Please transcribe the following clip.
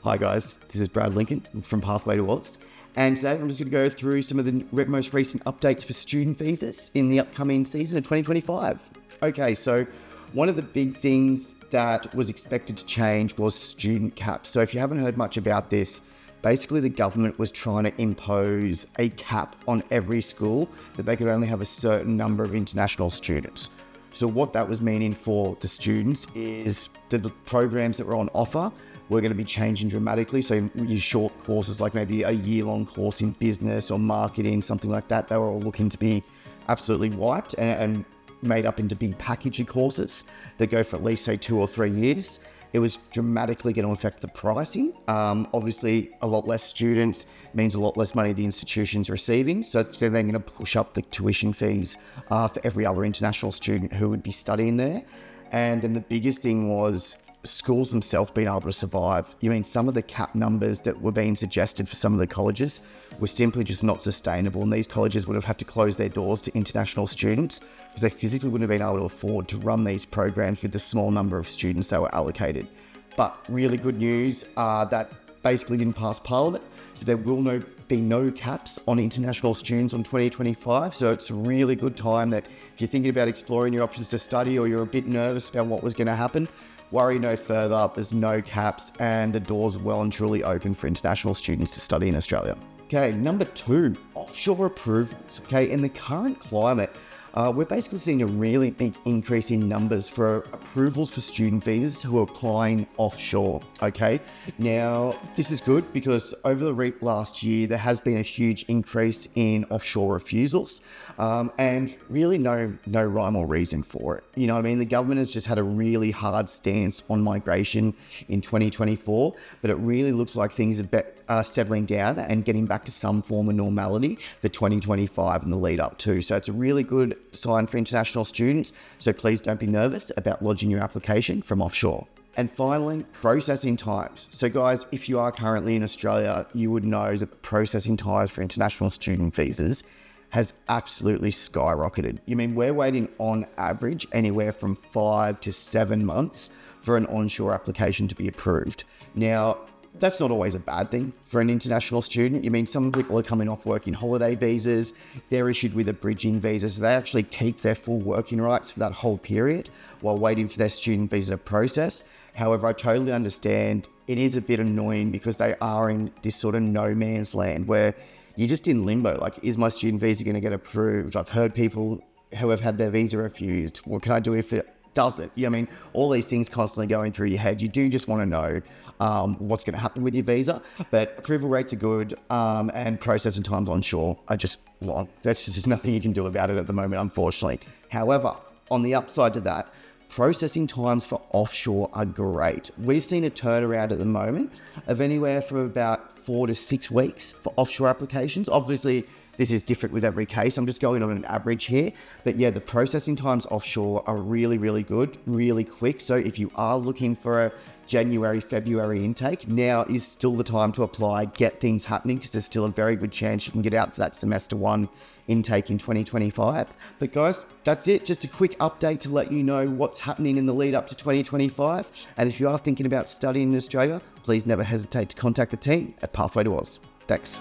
Hi guys, this is Brad Lincoln from Pathway to Oz, and today I'm just going to go through some of the most recent updates for student visas in the upcoming season of 2025. Okay, so one of the big things that was expected to change was student caps. So if you haven't heard much about this, basically the government was trying to impose a cap on every school that they could only have a certain number of international students. So what that was meaning for the students is that the programs that were on offer were going to be changing dramatically. So your short courses, like maybe a year-long course in business or marketing, something like that, they were all looking to be absolutely wiped and made up into big packaging courses that go for at least, say, 2 or 3 years. It was dramatically going to affect the pricing. Obviously, a lot less students means a lot less money the institution's receiving. So it's then going to push up the tuition fees for every other international student who would be studying there. And then the biggest thing was schools themselves being able to survive. Some of the cap numbers that were being suggested for some of the colleges were simply just not sustainable. And these colleges would have had to close their doors to international students because they physically wouldn't have been able to afford to run these programs with the small number of students they were allocated. But really good news, that basically didn't pass Parliament. So there will be no caps on international students on 2025. So it's a really good time that if you're thinking about exploring your options to study or you're a bit nervous about what was going to happen, worry no further. There's no caps and the doors are well and truly open for international students to study in Australia. Okay, number 2, offshore approvals. Okay, in the current climate, we're basically seeing a really big increase in numbers for approvals for student visas who are applying offshore. Okay, now this is good because over the last year there has been a huge increase in offshore refusals, and really no rhyme or reason for it. The government has just had a really hard stance on migration in 2024, but it really looks like things are settling down and getting back to some form of normality for 2025 and the lead up to. So it's a really good sign for international students. So please don't be nervous about lodging your application from offshore. And finally, processing times. So guys, if you are currently in Australia, you would know that the processing times for international student visas has absolutely skyrocketed. We're waiting on average anywhere from 5 to 7 months for an onshore application to be approved. Now, that's not always a bad thing for an international student. Some people are coming off working holiday visas. They're issued with a bridging visa, so they actually keep their full working rights for that whole period while waiting for their student visa to process. However, I totally understand it is a bit annoying because they are in this sort of no man's land where you're just in limbo. Like, is my student visa going to get approved? I've heard people who have had their visa refused. What can I do if it doesn't? All these things constantly going through your head. You do just want to know what's going to happen with your visa, but approval rates are good, and processing times onshore are just long. That's just nothing you can do about it at the moment, unfortunately. However, on the upside to that, processing times for offshore are great. We've seen a turnaround at the moment of anywhere from about 4 to 6 weeks for offshore applications. Obviously, this is different with every case. I'm just going on an average here. But yeah, the processing times offshore are really, really good, really quick. So if you are looking for a January, February intake, now is still the time to apply, get things happening, because there's still a very good chance you can get out for that semester 1 intake in 2025. But guys, that's it. Just a quick update to let you know what's happening in the lead up to 2025. And if you are thinking about studying in Australia, please never hesitate to contact the team at Pathway to Oz. Thanks.